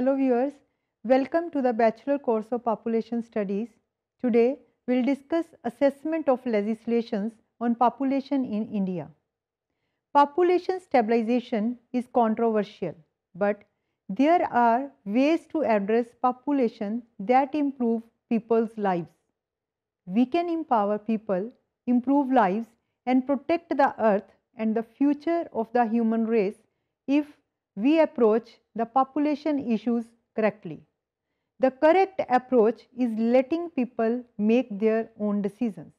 Hello viewers, welcome to the Bachelor course of Population Studies. Today we will discuss assessment of legislations on population in India. Population stabilization is controversial, but there are ways to address population that improve people's lives. We can empower people, improve lives and protect the earth and the future of the human race if we approach the population issues correctly. The correct approach is letting people make their own decisions.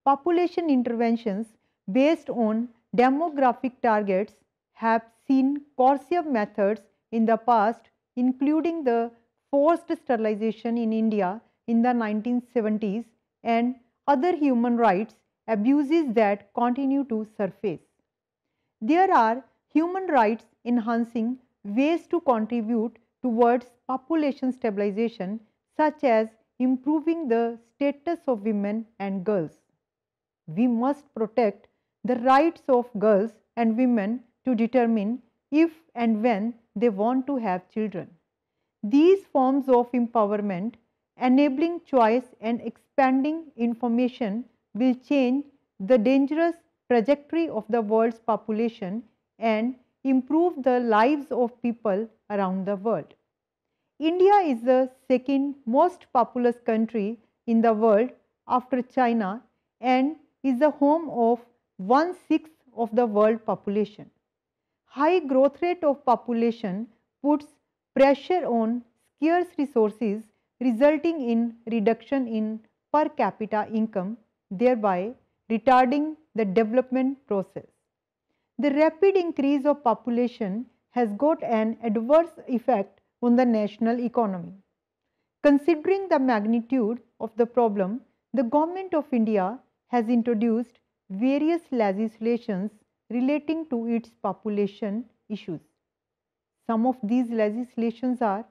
Population interventions based on demographic targets have seen coercive methods in the past, including the forced sterilization in India in the 1970s and other human rights abuses that continue to surface. There are human rights enhancing ways to contribute towards population stabilization, such as improving the status of women and girls. We must protect the rights of girls and women to determine if and when they want to have children. These forms of empowerment, enabling choice and expanding information will change the dangerous trajectory of the world's population and improve the lives of people around the world. India is the second most populous country in the world after China and is the home of 1/6 of the world population. High growth rate of population puts pressure on scarce resources, resulting in reduction in per capita income, thereby retarding the development process. The rapid increase of population has got an adverse effect on the national economy. Considering the magnitude of the problem, the Government of India has introduced various legislations relating to its population issues. Some of these legislations are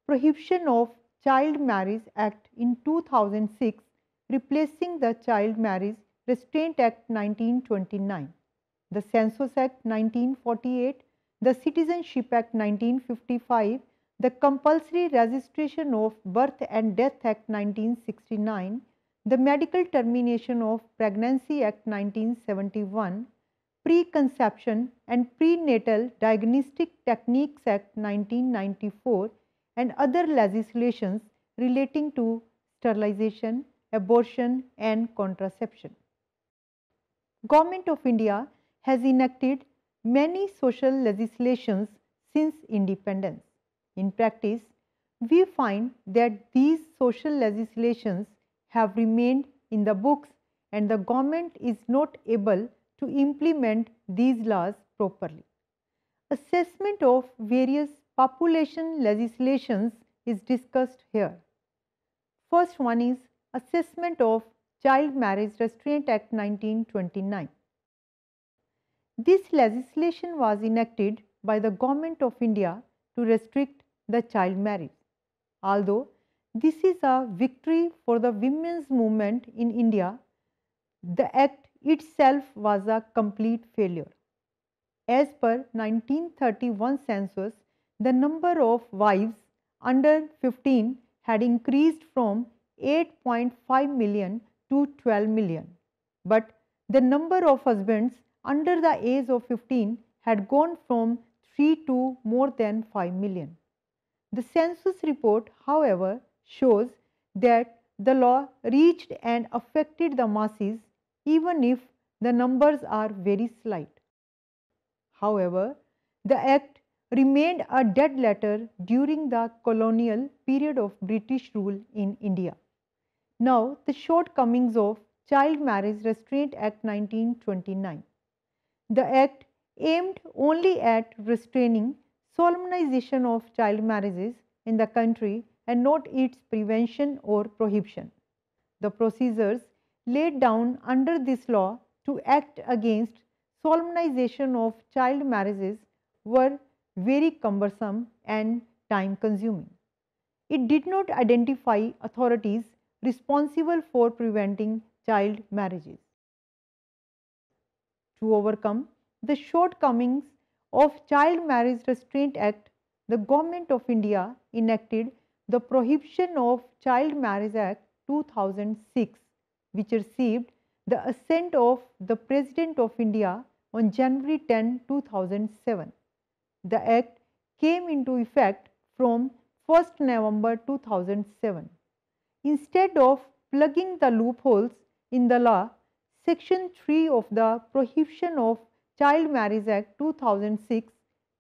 Prohibition of Child Marriage Act in 2006, replacing the Child Marriage Restraint Act 1929, the Census Act 1948, the Citizenship Act 1955, the Compulsory Registration of Birth and Death Act 1969, the Medical Termination of Pregnancy Act 1971, Pre-Conception and Pre-Natal Diagnostic Techniques Act 1994 and other legislations relating to sterilization, abortion and contraception. Government of India has enacted many social legislations since independence. In practice, we find that these social legislations have remained in the books and the government is not able to implement these laws properly. Assessment of various population legislations is discussed here. First one is Assessment of Child Marriage Restraint Act 1929. This legislation was enacted by the Government of India to restrict the child marriage. Although this is a victory for the women's movement in India, the act itself was a complete failure. As per 1931 census, the number of wives under 15 had increased from 8.5 million to 12 million, but the number of husbands under the age of 15 had gone from 3 to more than 5 million. The census report, however, shows that the law reached and affected the masses even if the numbers are very slight. However, the act remained a dead letter during the colonial period of British rule in India. Now, the shortcomings of Child Marriage Restraint Act 1929. The act aimed only at restraining solemnization of child marriages in the country and not its prevention or prohibition. The procedures laid down under this law to act against solemnization of child marriages were very cumbersome and time consuming. It did not identify authorities responsible for preventing child marriages. To overcome the shortcomings of Child Marriage Restraint Act the Government of India enacted the Prohibition of Child Marriage Act 2006, which received the assent of the President of India on January 10, 2007. The Act came into effect from 1st November 2007. Instead of plugging the loopholes in the law, Section 3 of the Prohibition of Child Marriage Act 2006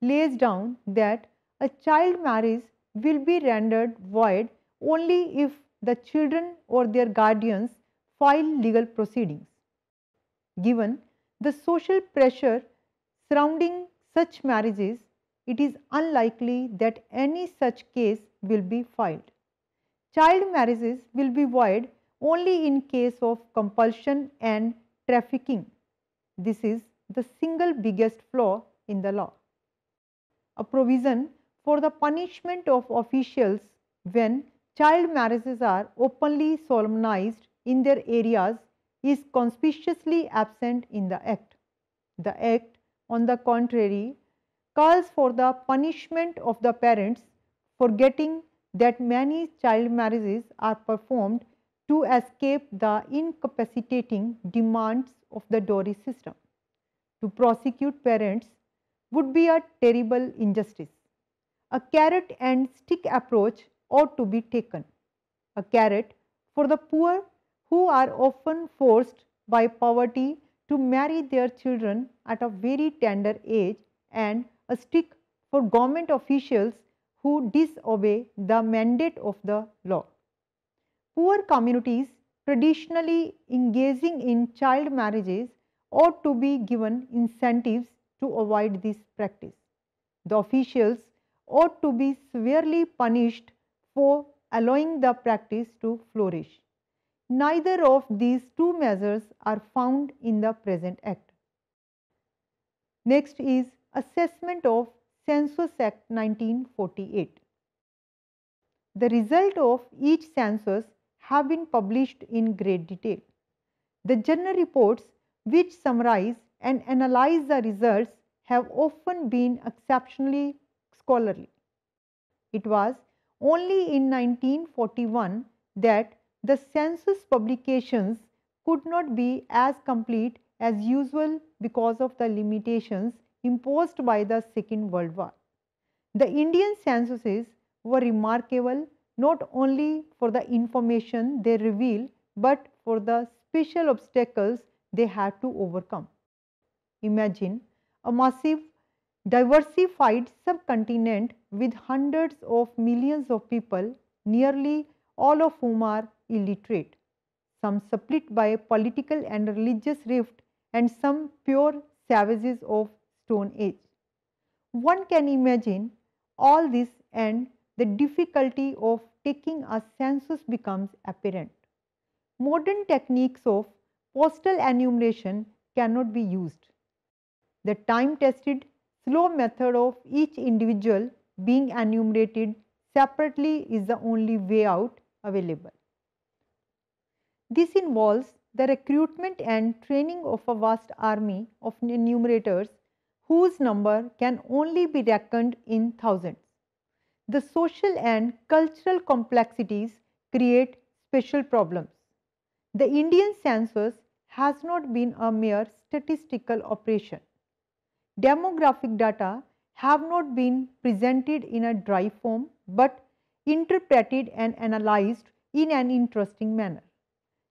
lays down that a child marriage will be rendered void only if the children or their guardians file legal proceedings. Given the social pressure surrounding such marriages, it is unlikely that any such case will be filed. Child marriages will be void only in case of compulsion and trafficking. This is the single biggest flaw in the law. A provision for the punishment of officials when child marriages are openly solemnized in their areas is conspicuously absent in the Act. The Act, on the contrary, calls for the punishment of the parents, forgetting that many child marriages are performed to escape the incapacitating demands of the dowry system. To prosecute parents would be a terrible injustice. A carrot and stick approach ought to be taken. A carrot for the poor who are often forced by poverty to marry their children at a very tender age, and a stick for government officials who disobey the mandate of the law. Poor communities traditionally engaging in child marriages ought to be given incentives to avoid this practice. The officials ought to be severely punished for allowing the practice to flourish. Neither of these two measures are found in the present Act. Next is assessment of Census Act 1948. The result of each census have been published in great detail. The journal reports which summarize and analyze the results have often been exceptionally scholarly. It was only in 1941 that the census publications could not be as complete as usual because of the limitations imposed by the Second World War. The Indian censuses were remarkable not only for the information they reveal, but for the special obstacles they had to overcome. Imagine a massive, diversified subcontinent with hundreds of millions of people, nearly all of whom are illiterate, some split by political and religious rift, and some pure savages of Stone Age. One can imagine all this, and the difficulty of taking a census becomes apparent. Modern techniques of postal enumeration cannot be used. The time-tested, slow method of each individual being enumerated separately is the only way out available. This involves the recruitment and training of a vast army of enumerators whose number can only be reckoned in thousands. The social and cultural complexities create special problems. The Indian census has not been a mere statistical operation. Demographic data have not been presented in a dry form, but interpreted and analyzed in an interesting manner.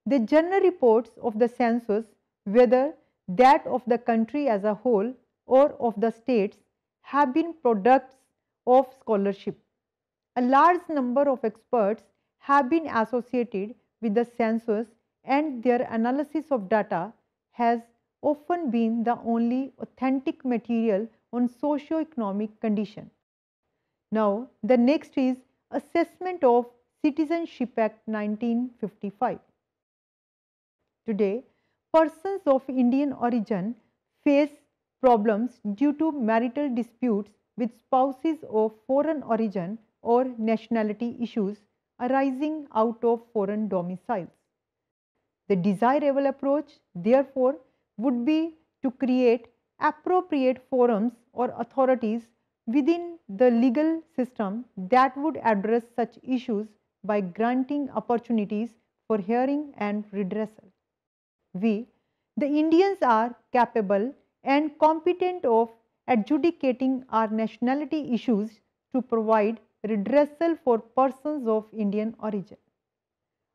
The journal reports of the census, whether that of the country as a whole or of the states, have been products of scholarship. A large number of experts have been associated with the census, and their analysis of data has often been the only authentic material on socio-economic condition. Now, the next is assessment of Citizenship Act 1955. Today, persons of Indian origin face problems due to marital disputes with spouses of foreign origin or nationality issues arising out of foreign domiciles. The desirable approach, therefore, would be to create appropriate forums or authorities within the legal system that would address such issues by granting opportunities for hearing and redressal. We, the Indians, are capable and competent of adjudicating our nationality issues to provide redressal for persons of Indian origin.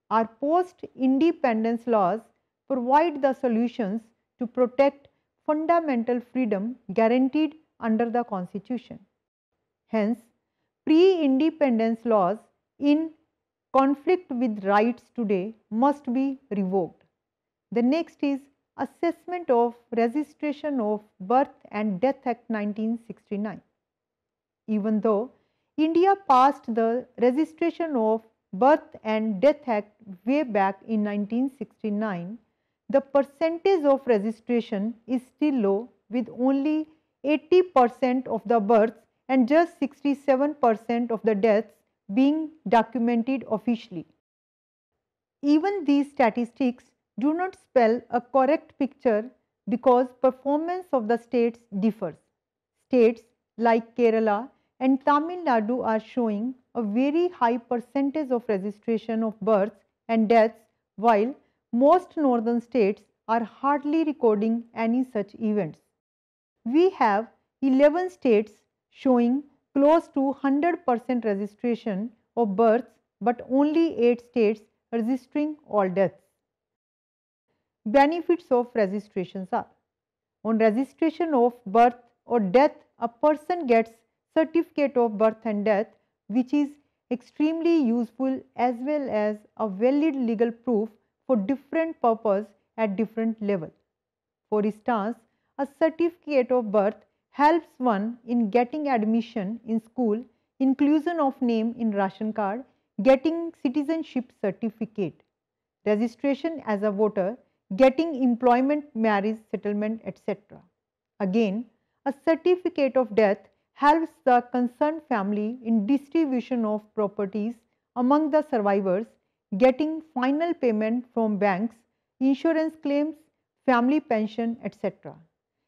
Our post-independence laws provide the solutions to protect fundamental freedom guaranteed under the Constitution. Hence, pre-independence laws in conflict with rights today must be revoked. The next is Assessment of Registration of Birth and Death Act 1969. Even though India passed the Registration of Birth and Death Act way back in 1969, the percentage of registration is still low, with only 80% of the births and just 67% of the deaths being documented officially. Even these statistics do not spell a correct picture because performance of the states differs. States like Kerala and Tamil Nadu are showing a very high percentage of registration of births and deaths, while most northern states are hardly recording any such events. We have 11 states showing close to 100% registration of births, but only 8 states registering all deaths. Benefits of registrations are: on registration of birth or death, a person gets certificate of birth and death, which is extremely useful as well as a valid legal proof for different purpose at different level. For instance, a certificate of birth helps one in getting admission in school, inclusion of name in ration card, getting citizenship certificate, registration as a voter, getting employment, marriage, settlement, etc. Again, a certificate of death helps the concerned family in distribution of properties among the survivors, getting final payment from banks, insurance claims, family pension, etc.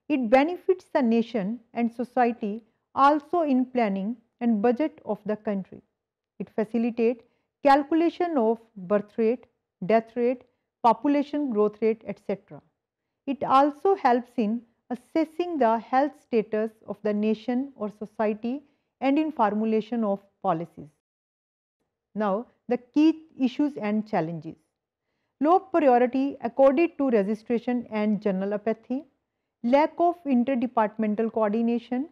It benefits the nation and society also in planning and budget of the country. It facilitates calculation of birth rate, death rate, population growth rate, etc. It also helps in assessing the health status of the nation or society and in formulation of policies. Now, the key issues and challenges. Low priority accorded to registration and general apathy, lack of interdepartmental coordination,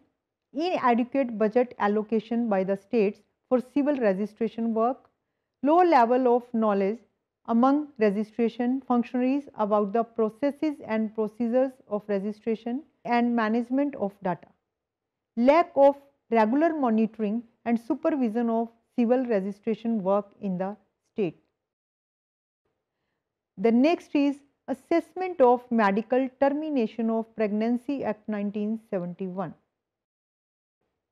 inadequate budget allocation by the states for civil registration work, low level of knowledge among registration functionaries about the processes and procedures of registration and management of data, lack of regular monitoring and supervision of civil registration work in the state. The next is Assessment of Medical Termination of Pregnancy Act 1971.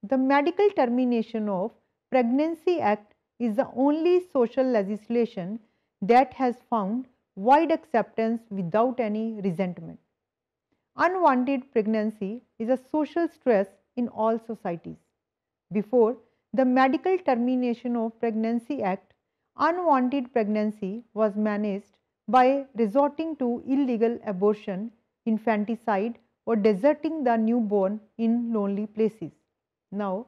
The Medical Termination of Pregnancy Act is the only social legislation that has found wide acceptance without any resentment. Unwanted pregnancy is a social stress in all societies. Before the Medical Termination of Pregnancy Act, unwanted pregnancy was managed by resorting to illegal abortion, infanticide, or deserting the newborn in lonely places. Now,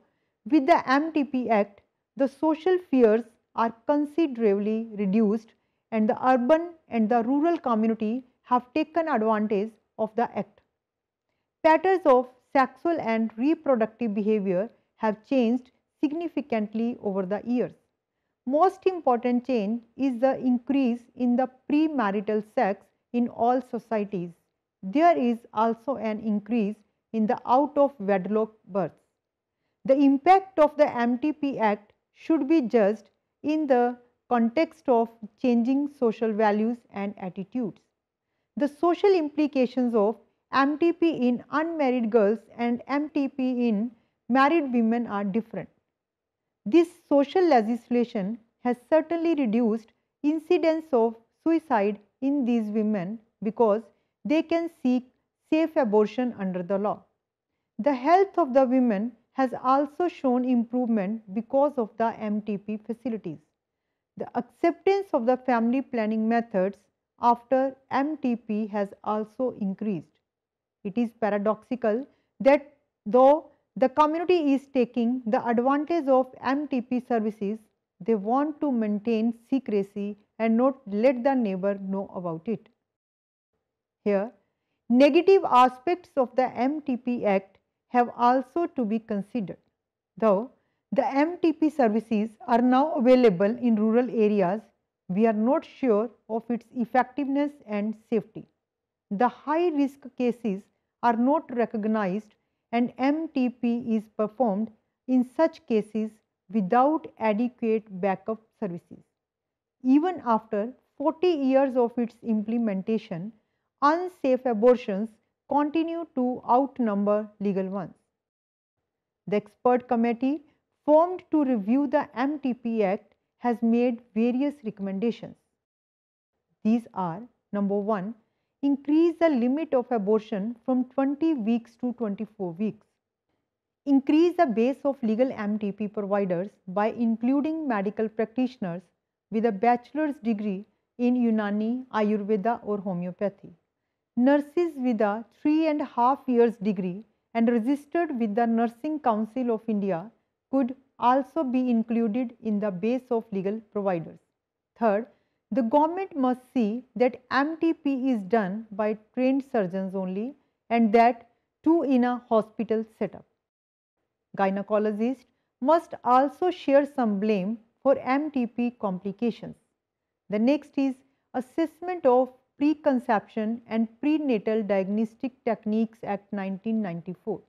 with the MTP Act, the social fears are considerably reduced and the urban and the rural community have taken advantage of the Act. Patterns of sexual and reproductive behavior have changed significantly over the years. Most important change is the increase in the premarital sex in all societies. There is also an increase in the out of wedlock births. The impact of the MTP Act should be judged in the context of changing social values and attitudes. The social implications of MTP in unmarried girls and MTP in married women are different. This social legislation has certainly reduced incidence of suicide in these women because they can seek safe abortion under the law. The health of the women has also shown improvement because of the MTP facilities. The acceptance of the family planning methods after MTP has also increased. It is paradoxical that though the community is taking the advantage of MTP services, they want to maintain secrecy and not let the neighbor know about it. Here, negative aspects of the MTP Act have also to be considered. Though the MTP services are now available in rural areas, we are not sure of its effectiveness and safety. The high risk cases are not recognized and MTP is performed in such cases without adequate backup services. Even after 40 years of its implementation, unsafe abortions continue to outnumber legal ones. The expert committee formed to review the MTP Act has made various recommendations. These are: number 1, increase the limit of abortion from 20 weeks to 24 weeks. Increase the base of legal MTP providers by including medical practitioners with a bachelor's degree in Unani, Ayurveda or homeopathy. Nurses with a 3.5 years degree and registered with the Nursing Council of India could also be included in the base of legal providers. Third, the government must see that MTP is done by trained surgeons only and that too in a hospital setup. Gynecologists must also share some blame for MTP complications. The next is assessment of Preconception and Pre-Natal Diagnostic Techniques Act 1994.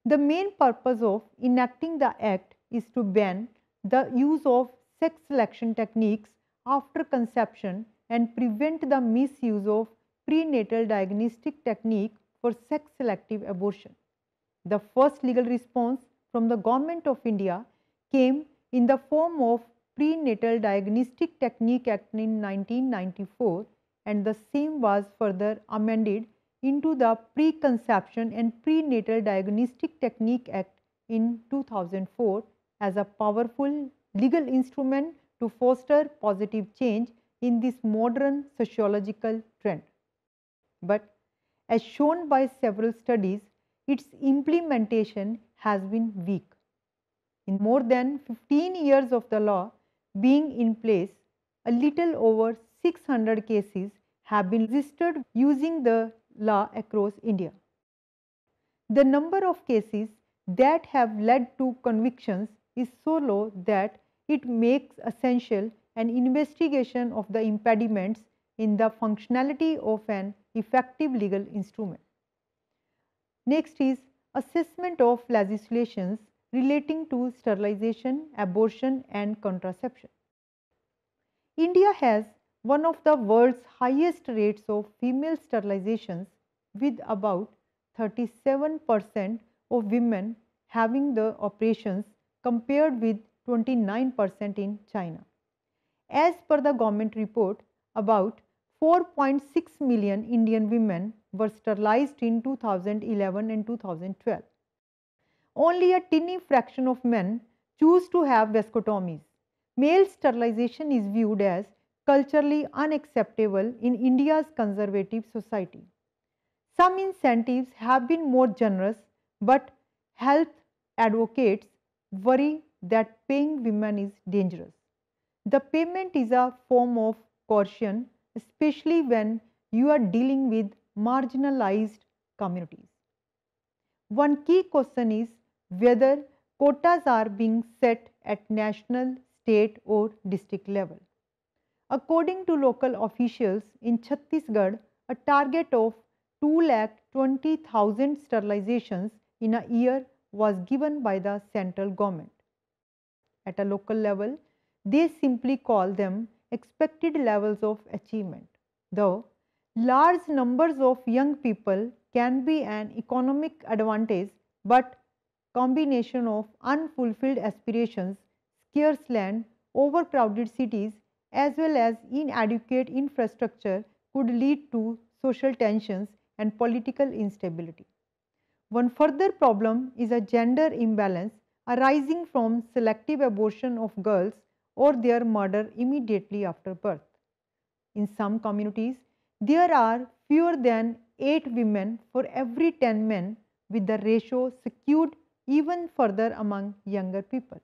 The main purpose of enacting the Act is to ban the use of sex selection techniques after conception and prevent the misuse of prenatal diagnostic technique for sex selective abortion. The first legal response from the Government of India came in the form of Pre-Natal Diagnostic Technique Act in 1994, and the same was further amended into the Preconception and Prenatal Diagnostic Technique Act in 2004 as a powerful legal instrument to foster positive change in this modern sociological trend. But as shown by several studies, its implementation has been weak. In more than 15 years of the law being in place, a little over 600 cases have been registered using the law across India. The number of cases that have led to convictions is so low that it makes essential an investigation of the impediments in the functionality of an effective legal instrument. Next is assessment of legislations relating to sterilization, abortion and contraception. India has one of the world's highest rates of female sterilizations, with about 37% of women having the operations compared with 29% in China. As per the government report, about 4.6 million Indian women were sterilized in 2011 and 2012. Only a tiny fraction of men choose to have vasectomies. Male sterilization is viewed as culturally unacceptable in India's conservative society. Some incentives have been more generous, but health advocates worry that paying women is dangerous. The payment is a form of coercion, especially when you are dealing with marginalized communities. One key question is whether quotas are being set at national, state or district level. According to local officials in Chhattisgarh, a target of 2,20,000 sterilizations in a year was given by the central government. At a local level, they simply call them expected levels of achievement. Though large numbers of young people can be an economic advantage, but combination of unfulfilled aspirations, scarce land, overcrowded cities as well as inadequate infrastructure could lead to social tensions and political instability. One further problem is a gender imbalance arising from selective abortion of girls or their murder immediately after birth. In some communities, there are fewer than 8 women for every 10 men, with the ratio skewed even further among younger people.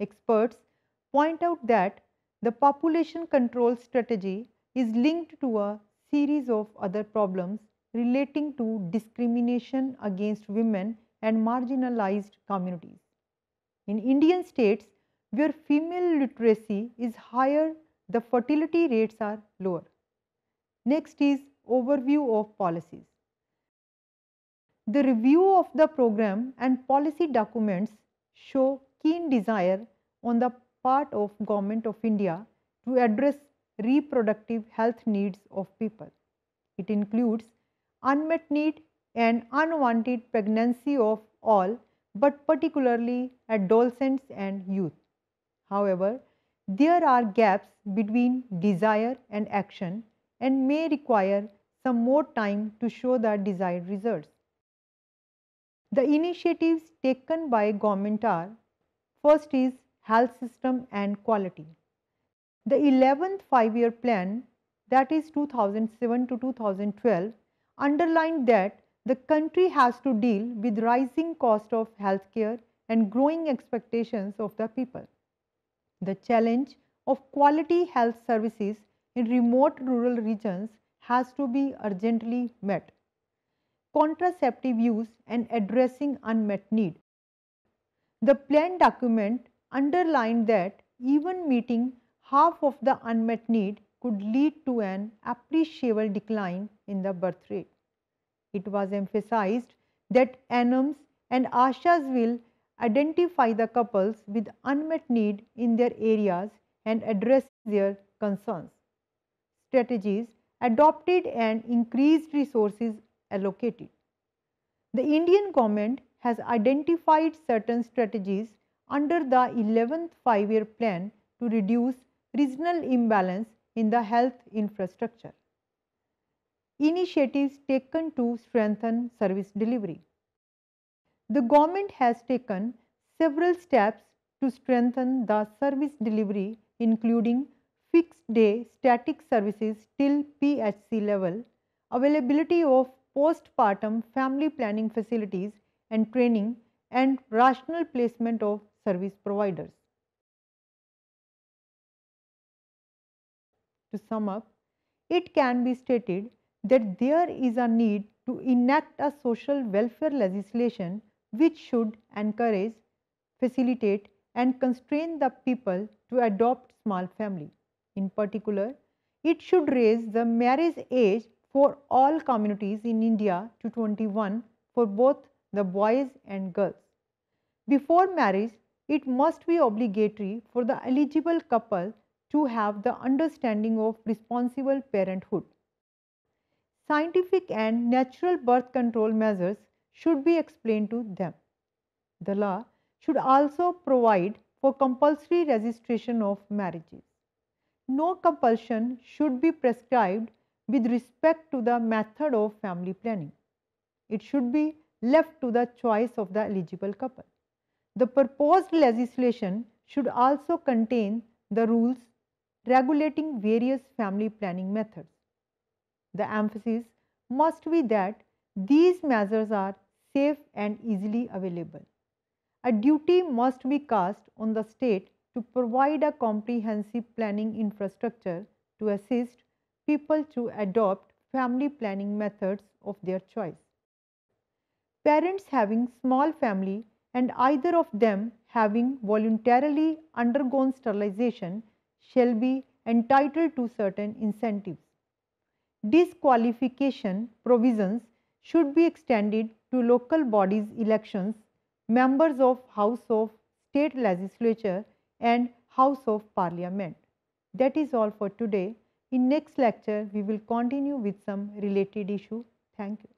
Experts point out that the population control strategy is linked to a series of other problems relating to discrimination against women and marginalized communities. In Indian states where female literacy is higher, the fertility rates are lower. Next is overview of policies. The review of the program and policy documents show keen desire on the part of Government of India to address reproductive health needs of people. It includes unmet need and unwanted pregnancy of all, but particularly adolescents and youth. However, there are gaps between desire and action and may require some more time to show the desired results. The initiatives taken by government are: first is health system and quality. The 11th 5-year plan, that is 2007 to 2012, underlined that the country has to deal with rising cost of healthcare and growing expectations of the people. The challenge of quality health services in remote rural regions has to be urgently met. Contraceptive use and addressing unmet need. The plan document underlined that even meeting half of the unmet need could lead to an appreciable decline in the birth rate. It was emphasized that ANMs and ASHAs will identify the couples with unmet need in their areas and address their concerns. Strategies adopted and increased resources allocated. The Indian government has identified certain strategies under the 11th 5-year plan to reduce regional imbalance in the health infrastructure. Initiatives taken to strengthen service delivery. The government has taken several steps to strengthen the service delivery, including fixed day static services till PHC level, availability of postpartum family planning facilities and training, and rational placement of service providers. To sum up, it can be stated that there is a need to enact a social welfare legislation which should encourage, facilitate and constrain the people to adopt small family. In particular, it should raise the marriage age for all communities in India to 21 for both the boys and girls. Before marriage, it must be obligatory for the eligible couple to have the understanding of responsible parenthood. Scientific and natural birth control measures should be explained to them. The law should also provide for compulsory registration of marriages. No compulsion should be prescribed with respect to the method of family planning. It should be left to the choice of the eligible couple. The proposed legislation should also contain the rules regulating various family planning methods. The emphasis must be that these measures are safe and easily available. A duty must be cast on the state to provide a comprehensive planning infrastructure to assist people to adopt family planning methods of their choice. Parents having small family and either of them having voluntarily undergone sterilization shall be entitled to certain incentives. Disqualification provisions should be extended to local bodies elections, members of House of State Legislature and House of Parliament. That is all for today. In next lecture, we will continue with some related issue. Thank you.